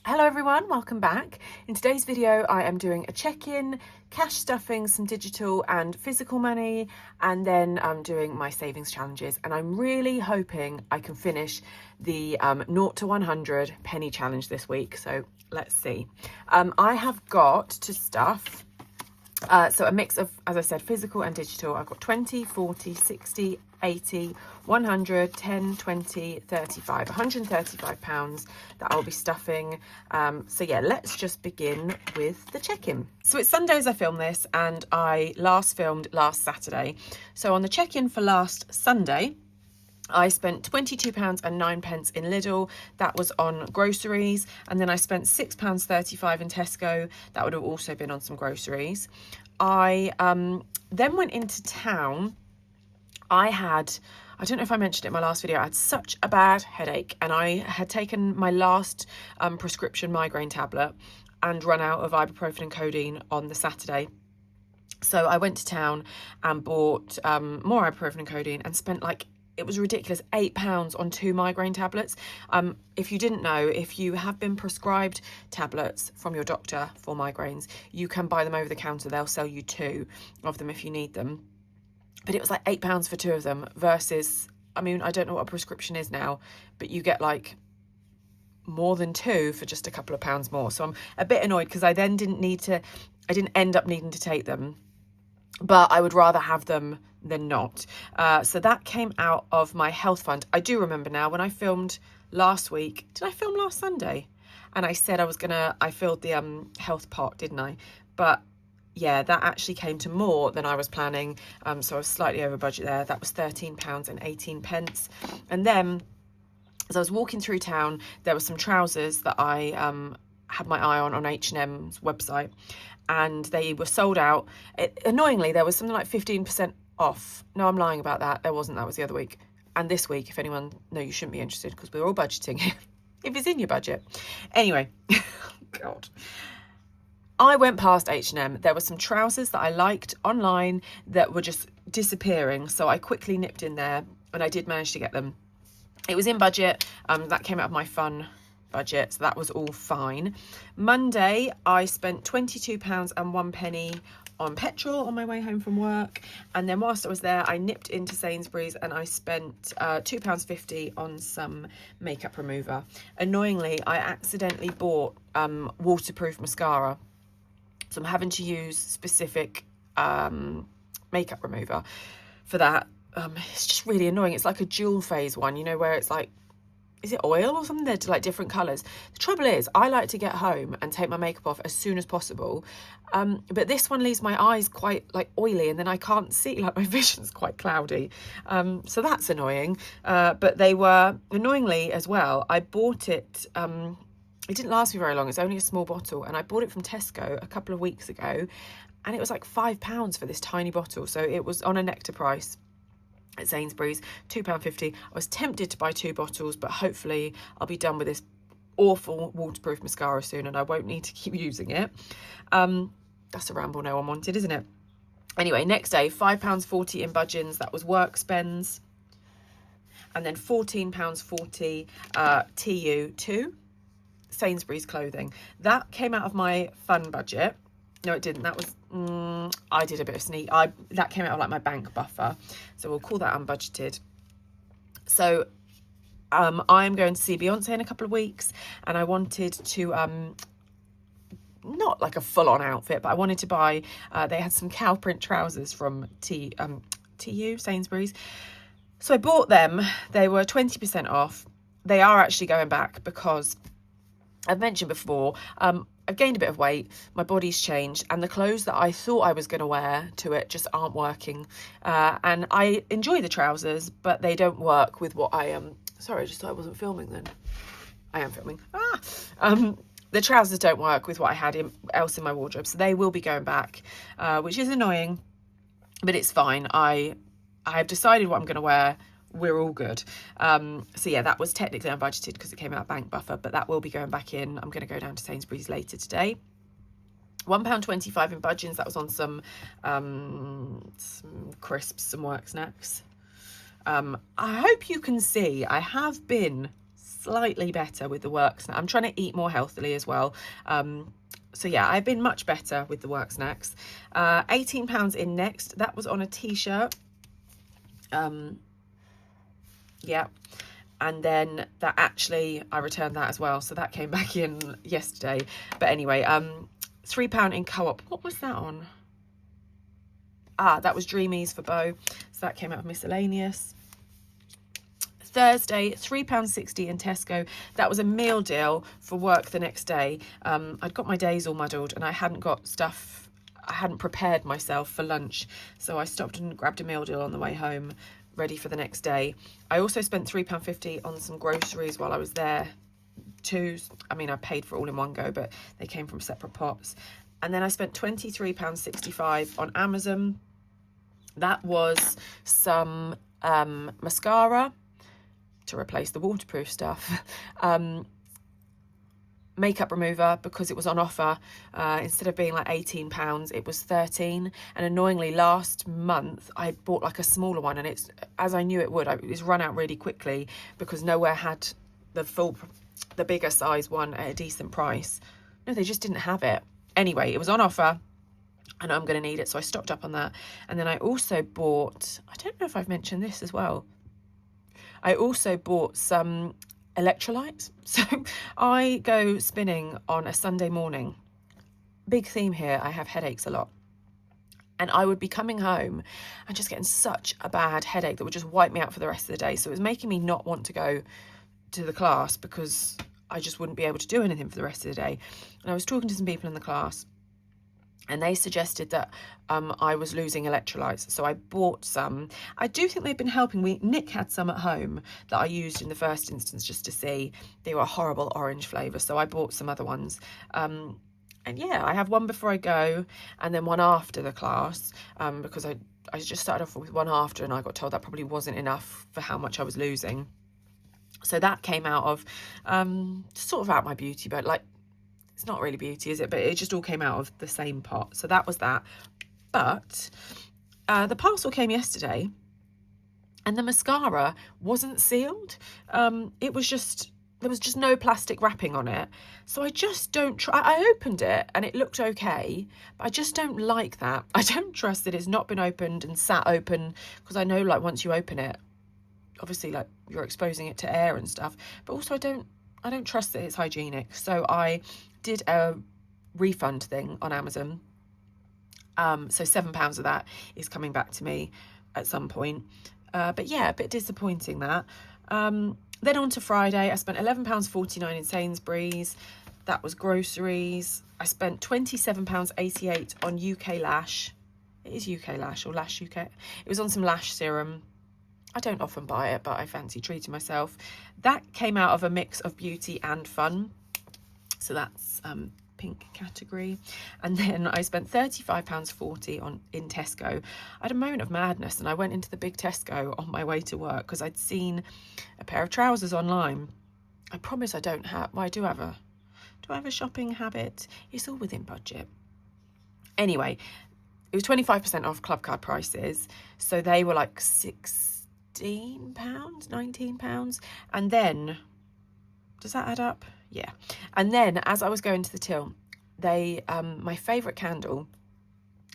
Hello everyone, welcome back. In today's video I am doing a check-in, cash stuffing, some digital and physical money, and then I'm doing my savings challenges, and I'm really hoping I can finish the 0 to 100 penny challenge this week, so let's see. I have got to stuff so a mix of, as I said, physical and digital. I've got 20, 40, 60, 80, 100, 10, 20, 35, 135 pounds that I'll be stuffing. So yeah, let's just begin with the check-in. So it's Sunday as I film this, and I last filmed last Saturday. So on the check-in for last Sunday, I spent £22.09 in Lidl. That was on groceries. And then I spent £6.35 in Tesco. That would have also been on some groceries. I then went into town. I don't know if I mentioned it in my last video, I had such a bad headache, and I had taken my last prescription migraine tablet and run out of ibuprofen and codeine on the Saturday. So I went to town and bought more ibuprofen and codeine and spent it was ridiculous, £8 on 2 migraine tablets. If you didn't know, if you have been prescribed tablets from your doctor for migraines, you can buy them over the counter. They'll sell you 2 of them if you need them. But it was like £8 for 2 of them versus, I mean, I don't know what a prescription is now, but you get like more than 2 for just a couple of pounds more. So I'm a bit annoyed because I didn't end up needing to take them, but I would rather have them than not. So that came out of my health fund. I do remember now, when I filmed last week, did I film last Sunday? And I said I filled the health pot, didn't I? But yeah, that actually came to more than I was planning. So I was slightly over budget there. That was £13.18. And then as I was walking through town, there were some trousers that I had my eye on H&M's website, and they were sold out. Annoyingly, there was something like 15% off. No, I'm lying about that. There wasn't. That was the other week. And this week, if anyone, no, you shouldn't be interested because we're all budgeting if it's in your budget. Anyway, God. I went past H&M. There were some trousers that I liked online that were just disappearing. So I quickly nipped in there, and I did manage to get them. It was in budget. That came out of my fun budget, so that was all fine. Monday, I spent £22.01 on petrol on my way home from work, and then whilst I was there, I nipped into Sainsbury's and I spent £2.50 on some makeup remover. Annoyingly, I accidentally bought waterproof mascara, so I'm having to use specific makeup remover for that. It's just really annoying. It's like a dual phase one, you know, where it's like, is it oil or something? They're like different colours. The trouble is, I like to get home and take my makeup off as soon as possible. But this one leaves my eyes quite like oily, and then I can't see, like my vision's quite cloudy. So that's annoying. But they were, annoyingly as well, I bought it, it didn't last me very long. It's only a small bottle, and I bought it from Tesco a couple of weeks ago, and it was like £5 for this tiny bottle. So it was on a nectar price at Sainsbury's, £2.50. I was tempted to buy 2 bottles, but hopefully I'll be done with this awful waterproof mascara soon and I won't need to keep using it. That's a ramble no one wanted, isn't it? Anyway, next day, £5.40 in Budgeons. That was work spends. And then £14.40 TU2, Sainsbury's clothing. That came out of my fun budget. No, it didn't. That was, I did a bit of sneak. That came out of like my bank buffer. So we'll call that unbudgeted. So I'm going to see Beyonce in a couple of weeks, and I wanted to, not like a full-on outfit, but I wanted to buy, they had some cow print trousers from TU, Sainsbury's. So I bought them. They were 20% off. They are actually going back because I've mentioned before, I've gained a bit of weight, my body's changed, and the clothes that I thought I was going to wear to it just aren't working. And I enjoy the trousers, but they don't work with what I am. Sorry, I just thought I wasn't filming then. I am filming. The trousers don't work with what I had else in my wardrobe, so they will be going back, which is annoying, but it's fine. I have decided what I'm going to wear. We're all good. So yeah, that was technically unbudgeted because it came out of bank buffer, but that will be going back in. I'm going to go down to Sainsbury's later today. £1.25 in Budgeons. That was on some crisps, some work snacks. I hope you can see I have been slightly better with the work snack. I'm trying to eat more healthily as well. So yeah, I've been much better with the work snacks. £18 in next. That was on a t-shirt. Yeah. And then that actually, I returned that as well. So that came back in yesterday. But anyway, £3 in Co-op. What was that on? Ah, that was Dreamies for Bo. So that came out of miscellaneous. Thursday, £3.60 in Tesco. That was a meal deal for work the next day. I'd got my days all muddled and I hadn't got stuff, I hadn't prepared myself for lunch. So I stopped and grabbed a meal deal on the way home, ready for the next day. I also spent £3.50 on some groceries while I was there too. I mean, I paid for it all in one go, but they came from separate pots. And then I spent £23.65 on Amazon. That was some mascara to replace the waterproof stuff, makeup remover, because it was on offer. Instead of being like £18, it was £13. And annoyingly, last month I bought like a smaller one, and it's, as I knew it would, it was run out really quickly because nowhere had the bigger size one at a decent price. No, they just didn't have it. Anyway, it was on offer and I'm going to need it, so I stocked up on that. And then I also bought, I don't know if I've mentioned this as well, I also bought some electrolytes. So I go spinning on a Sunday morning. Big theme here, I have headaches a lot. And I would be coming home and just getting such a bad headache that would just wipe me out for the rest of the day. So it was making me not want to go to the class because I just wouldn't be able to do anything for the rest of the day. And I was talking to some people in the class, and they suggested that I was losing electrolytes. So I bought some. I do think they've been helping. Nick had some at home that I used in the first instance just to see. They were a horrible orange flavour, so I bought some other ones. And yeah, I have one before I go and then one after the class, because I just started off with one after and I got told that probably wasn't enough for how much I was losing. So that came out of sort of out my beauty, but like, it's not really beauty, is it? But it just all came out of the same pot. So that was that. But the parcel came yesterday and the mascara wasn't sealed. It was just, there was just no plastic wrapping on it. So I just don't I opened it and it looked okay, but I just don't like that. I don't trust that it's not been opened and sat open, because I know like once you open it, obviously like you're exposing it to air and stuff, but also I don't trust that it's hygienic. So I did a refund thing on Amazon. So £7 of that is coming back to me at some point. But yeah, a bit disappointing that. Then on to Friday, I spent £11.49 in Sainsbury's. That was groceries. I spent £27.88 on UK Lash. It is UK Lash or Lash UK. It was on some lash serum. I don't often buy it, but I fancy treating myself. That came out of a mix of beauty and fun. So that's pink category. And then I spent £35.40 in Tesco. I had a moment of madness and I went into the big Tesco on my way to work because I'd seen a pair of trousers online. I promise I don't have, well, do I have a shopping habit? It's all within budget. Anyway, it was 25% off club card prices. So they were like £16, £19. And then, does that add up? Yeah. And then as I was going to the till, they my favourite candle,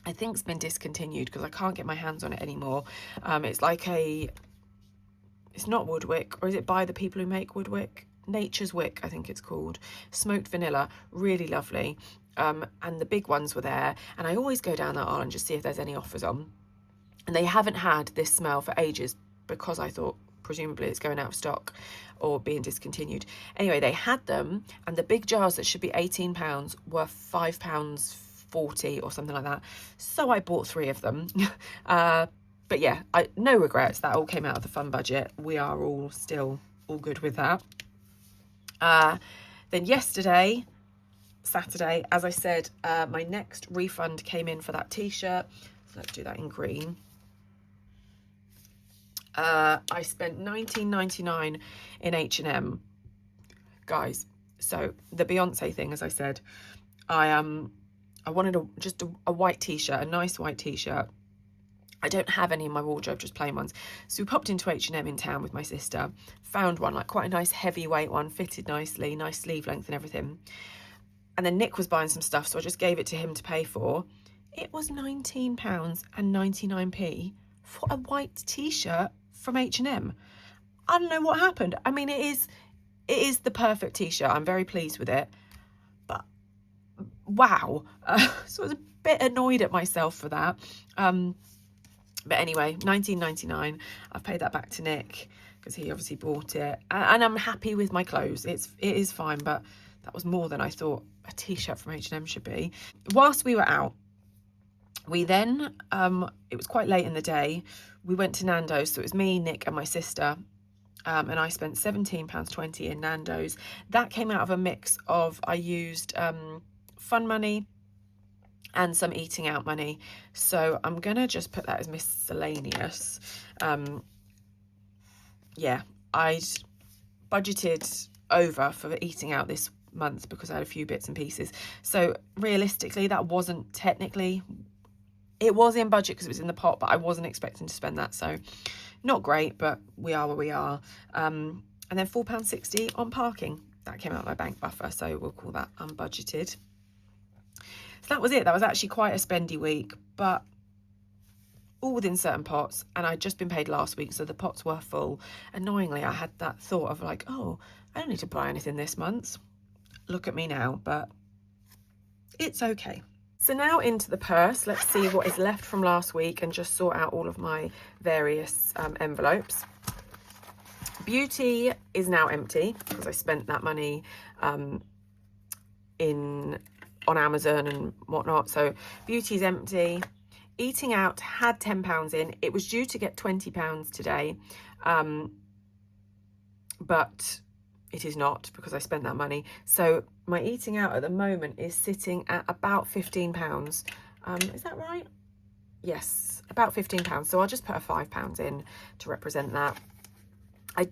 I think, has been discontinued because I can't get my hands on it anymore. It's like it's not Woodwick, or is it by the people who make Woodwick? Nature's Wick, I think it's called. Smoked vanilla, really lovely. And the big ones were there. And I always go down that aisle and just see if there's any offers on. And they haven't had this smell for ages because I thought presumably it's going out of stock or being discontinued. Anyway, they had them, and the big jars that should be £18 were £5.40 or something like that. So I bought 3 of them. But yeah, no regrets. That all came out of the fun budget. We are all still all good with that. Then yesterday, Saturday, as I said, my next refund came in for that t-shirt. So let's do that in green. I spent £19.99 in H&M, guys. So the Beyonce thing, as I said, I wanted just a white t-shirt, a nice white t-shirt. I don't have any in my wardrobe, just plain ones. So we popped into H&M in town with my sister, found one, like quite a nice heavyweight one, fitted nicely, nice sleeve length and everything. And then Nick was buying some stuff, so I just gave it to him to pay for. It was £19.99 for a white t-shirt from H&M. I don't know what happened. I mean, it is the perfect t-shirt. I'm very pleased with it. But wow. So I was a bit annoyed at myself for that. But anyway, £19.99. I've paid that back to Nick because he obviously bought it. And I'm happy with my clothes. It is fine, but that was more than I thought a t-shirt from H&M should be. Whilst we were out, we then, it was quite late in the day, we went to Nando's. So it was me, Nick and my sister. And I spent £17.20 in Nando's. That came out of a mix of, I used fun money and some eating out money. So I'm gonna just put that as miscellaneous. Yeah, I'd budgeted over for eating out this month because I had a few bits and pieces. So realistically, that wasn't technically, it was in budget because it was in the pot, but I wasn't expecting to spend that. So not great, but we are where we are. And then £4.60 on parking. That came out of my bank buffer, so we'll call that unbudgeted. So that was it. That was actually quite a spendy week, but all within certain pots. And I'd just been paid last week, so the pots were full. Annoyingly, I had that thought of like, oh, I don't need to buy anything this month. Look at me now, but it's okay. So now into the purse. Let's see what is left from last week and just sort out all of my various envelopes. Beauty is now empty because I spent that money on Amazon and whatnot. So beauty is empty. Eating out had £10 in. It was due to get £20 today, but it is not because I spent that money. So my eating out at the moment is sitting at about £15. Is that right? Yes, about £15. So I'll just put a £5 in to represent that. I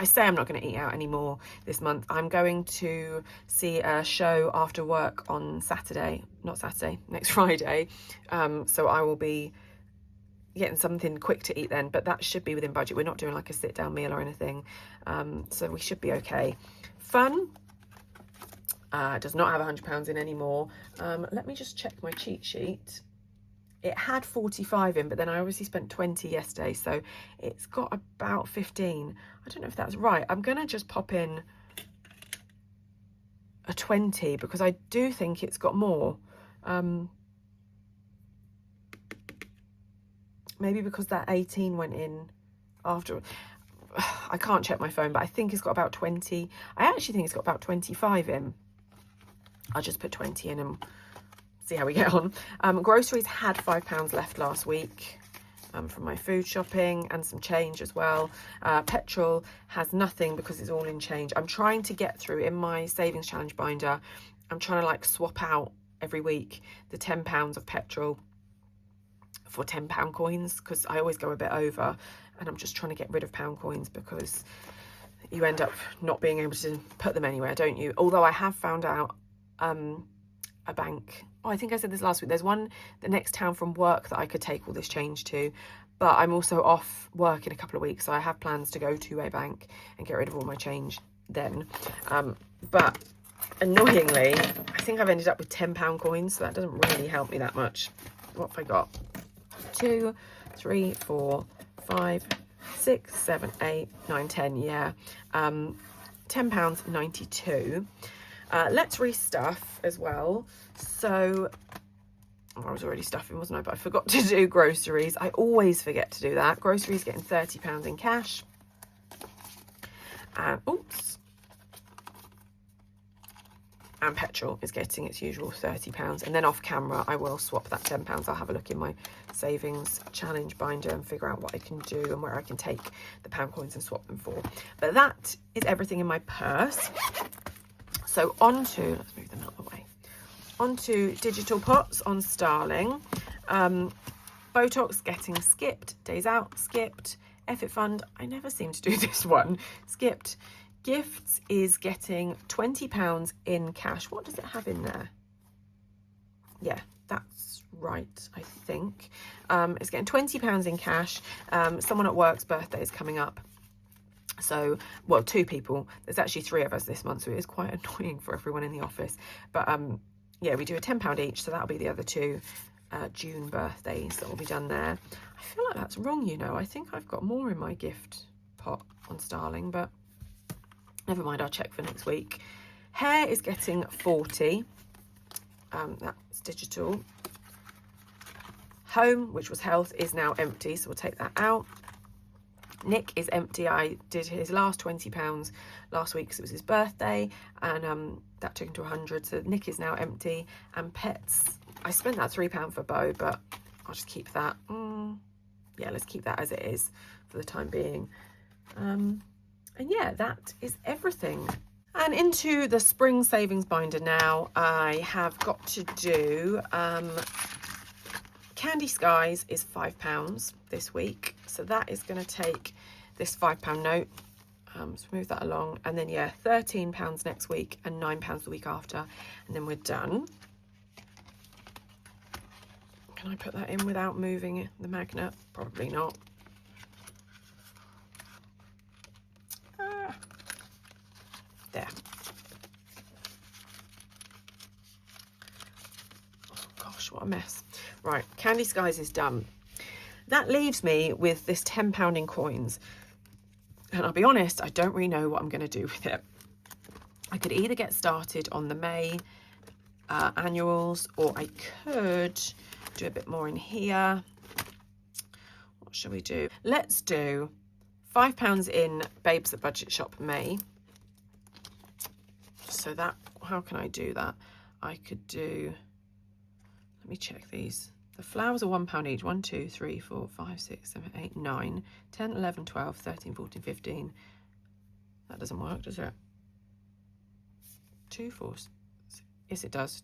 say I'm not going to eat out anymore this month. I'm going to see a show after work on Saturday, not Saturday, next Friday. So I will be getting something quick to eat then, but that should be within budget. We're not doing like a sit down meal or anything. So we should be okay. Fun does not have £100 in anymore. Let me just check my cheat sheet. It had 45 in, but then I obviously spent 20 yesterday, so it's got about 15. I don't know if that's right. I'm going to just pop in a 20 because I do think it's got more. Maybe because that 18 went in after. I can't check my phone, but I think it's got about 20. I actually think it's got about 25 in. I'll just put 20 in and see how we get on. Groceries had £5 left last week from my food shopping and some change as well. Petrol has nothing because it's all in change. I'm trying to get through in my savings challenge binder. I'm trying to like swap out every week the £10 of petrol for £10 coins because I always go a bit over, and I'm just trying to get rid of pound coins because you end up not being able to put them anywhere, don't you? Although I have found out a bank. Oh, I think I said this last week. There's one the next town from work that I could take all this change to, but I'm also off work in a couple of weeks, so I have plans to go to a bank and get rid of all my change then. But annoyingly, I think I've ended up with £10 coins, so that doesn't really help me that much. What have I got? 2, 3, 4, 5, 6, 7, 8, 9, 10. Yeah, £10.92. Let's restuff as well. So I was already stuffing, wasn't I? But I forgot to do groceries. I always forget to do that. Groceries getting £30 in cash. And oops. And petrol is getting its usual £30. And then off camera, I will swap that £10. I'll have a look in my savings challenge binder and figure out what I can do and where I can take the pound coins and swap them for. But that is everything in my purse. So on to, let's move them out of the way. On to digital pots on Starling. Botox getting skipped. Days out, skipped. Effort Fund, I never seem to do this one. Skipped. Gifts is getting £20 in cash. What does it have in there? Yeah, That's right, I think. It's getting £20 in cash. Someone at work's birthday is coming up. So, well, 2 people. There's actually 3 of us this month, so it is quite annoying for everyone in the office. But yeah, we do a £10 each, so that'll be the other 2 June birthdays that will be done there. I feel like that's wrong, you know. I think I've got more in my gift pot on Starling, but never mind, I'll check for next week. Hair is getting 40. That's digital. Home, which was health, is now empty, so we'll take that out. Nick is empty. I did his last £20 last week because it was his birthday, and that took him to 100. So Nick is now empty. And pets, I spent that £3 for Bo, but I'll just keep that. Yeah, let's keep that as it is for the time being. And yeah, that is everything. And into the spring savings binder now. I have got to do Candy Skies is £5 this week, so that is going to take this £5 note. So move that along, and then yeah, £13 next week and £9 the week after, and then we're done. Can I put that in without moving the magnet? Probably not. There. Oh gosh, what a mess. Right, Candy Skies is done. That leaves me with this £10 in coins. And I'll be honest, I don't really know what I'm going to do with it. I could either get started on the May annuals, or I could do a bit more in here. What shall we do? Let's do £5 in Babes at Budget Shop May. So that, how can I do that? I could do, let me check these. The flowers are £1 each. 1, 2, 3, 4, 5, 6, 7, 8, 9, 10, 11, 12, 13, 14, 15. That doesn't work, does it? 2, 4, yes it does.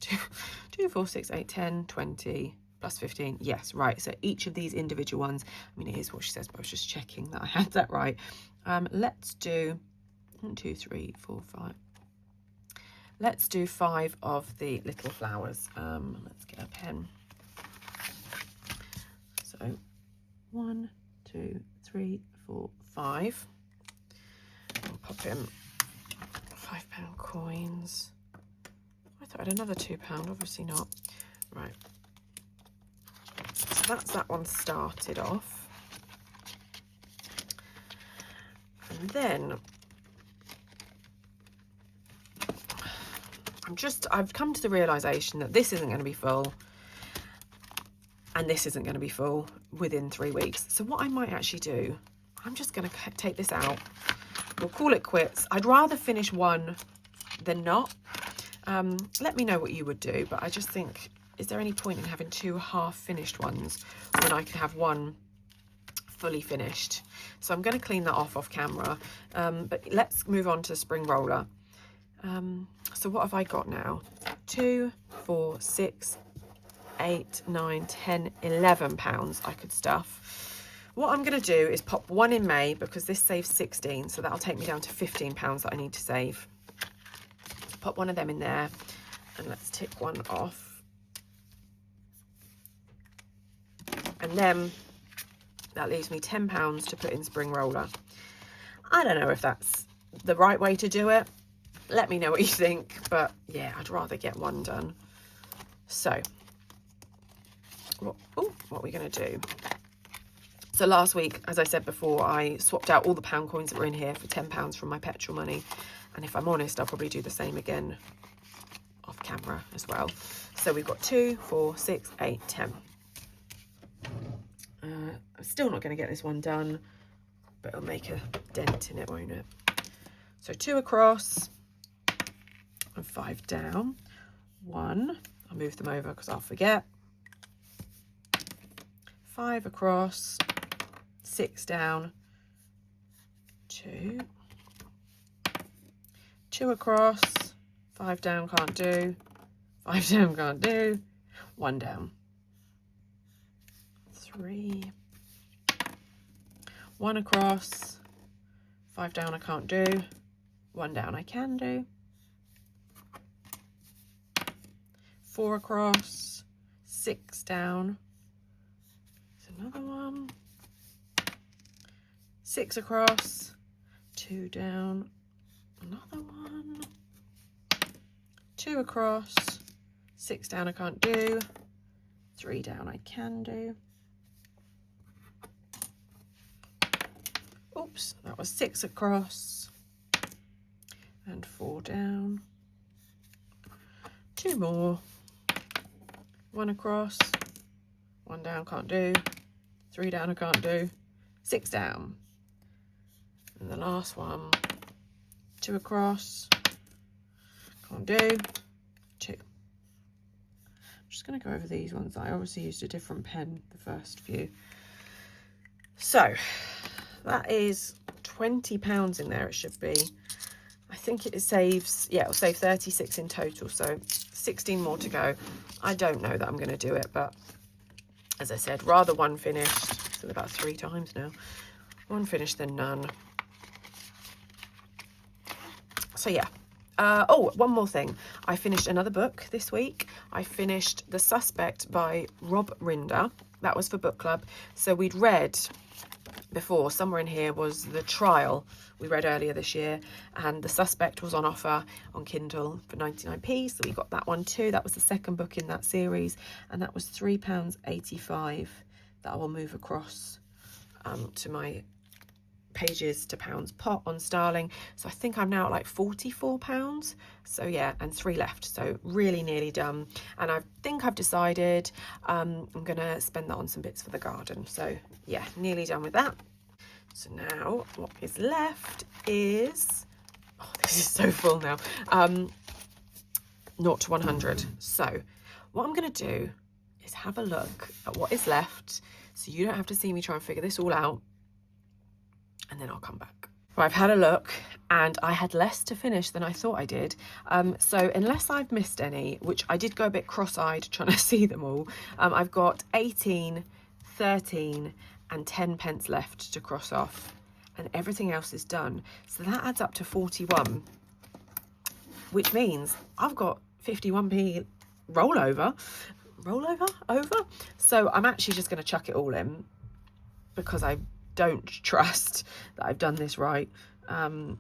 2, 4, 6, 8, 10, 20, plus 15. Yes, right. So each of these individual ones, I mean, it is what she says, but I was just checking that I had that right. Let's do 1, 2, 3, 4, 5. Let's do 5 of the little flowers. Let's get a pen. So 1, 2, 3, 4, 5. I'll pop in £5 coins. I thought I had another £2, obviously not. Right. So that's that one started off. And then I've come to the realisation that this isn't going to be full, and this isn't going to be full within 3 weeks. So what I might actually do, I'm just going to take this out. We'll call it quits. I'd rather finish one than not. Let me know what you would do, but I just think, is there any point in having 2 half-finished ones when I could have one fully finished? So I'm going to clean that off camera. But let's move on to the spring roller. So what have I got now? 2, 4, 6, 8, 9, 10, £11 I could stuff. What I'm going to do is pop 1 in May, because this saves 16, so that'll take me down to £15 that I need to save. Pop 1 of them in there, and let's tick 1 off. And then that leaves me £10 to put in spring roller. I don't know if that's the right way to do it. Let me know what you think, but yeah, I'd rather get 1 done. So what are we going to do? So last week, as I said before, I swapped out all the pound coins that were in here for £10 from my petrol money. And if I'm honest, I'll probably do the same again off camera as well. So we've got 2, 4, 6, 8, 10. I'm still not going to get this one done, but it'll make a dent in it, won't it? So 2 across and 5 down. 1, I'll move them over because I'll forget. 5 across, 6 down, 2, 2 across, 5 down, can't do, 5 down, can't do, 1 down, 3, 1 across, 5 down, I can't do, 1 down, I can do, 4 across, 6 down. There's another one. 6 across, 2 down, another one, 2 across, 6 down I can't do, 3 down I can do. Oops, that was 6 across and 4 down. 2 more, 1 across, 1 down can't do, 3 down I can't do, 6 down. And the last one, 2 across, can't do, 2. I'm just going to go over these ones. I obviously used a different pen the first few. So that is £20 in there, it should be. I think it saves, yeah, it'll save 36 in total, so 16 more to go. I don't know that I'm going to do it, but as I said, rather one finished, so about 3 times now, one finished than none. So yeah. Oh, one more thing. I finished another book this week. I finished The Suspect by Rob Rinder. That was for book club. So we'd read before, somewhere in here was The Trial we read earlier this year, and The Suspect was on offer on Kindle for 99p, so we got that one too. That was the second book in that series, and that was £3.85 that I will move across to my pages to pounds pot on Starling. So I think I'm now at like £44. So yeah, and 3 left, so really nearly done. And I think I've decided I'm gonna spend that on some bits for the garden. So yeah, nearly done with that. So now what is left is, oh, this is so full now, 0 to 100. So what I'm gonna do is have a look at what is left, so you don't have to see me try and figure this all out, and then I'll come back. Well, I've had a look and I had less to finish than I thought I did. So unless I've missed any, which I did go a bit cross-eyed trying to see them all, I've got 18, 13 and 10 pence left to cross off, and everything else is done. So that adds up to 41, which means I've got 51p over. So I'm actually just going to chuck it all in because I don't trust that I've done this right. I'm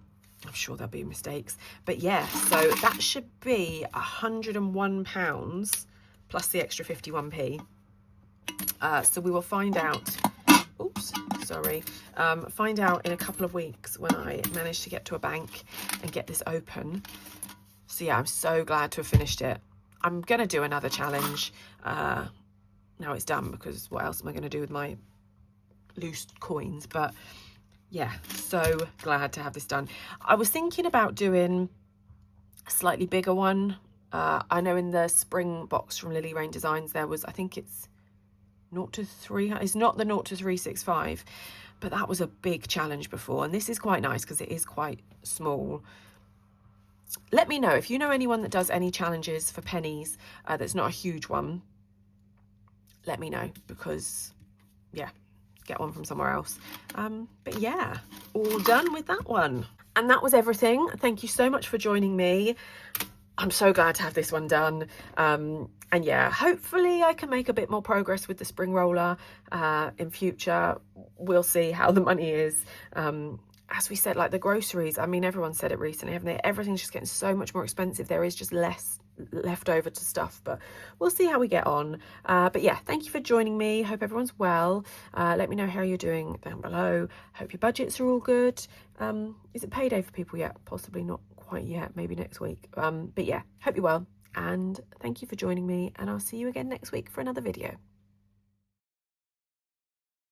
sure there'll be mistakes, but yeah, so that should be £101 plus the extra 51p. So we will find out, find out in a couple of weeks when I manage to get to a bank and get this open. So yeah, I'm so glad to have finished it. I'm gonna do another challenge now it's done, because what else am I gonna do with my loose coins? But yeah, so glad to have this done. I was thinking about doing a slightly bigger one. I know in the spring box from Lily Rain Designs there was, I think it's 0 to 3, it's not the 0 to 365, but that was a big challenge before, and this is quite nice because it is quite small. Let me know if you know anyone that does any challenges for pennies that's not a huge one. Let me know, because yeah, get one from somewhere else. But yeah, all done with that one. And that was everything. Thank you so much for joining me. I'm so glad to have this one done. And yeah, hopefully I can make a bit more progress with the spring roller in future. We'll see how the money is. As we said, like the groceries, I mean, everyone said it recently, haven't they? Everything's just getting so much more expensive. There is just less left over to stuff, but we'll see how we get on. But yeah, thank you for joining me. Hope everyone's well. Let me know how you're doing down below. Hope your budgets are all good. Is it payday for people yet? Possibly not quite yet, maybe next week. But yeah, hope you're well, and thank you for joining me, and I'll see you again next week for another video.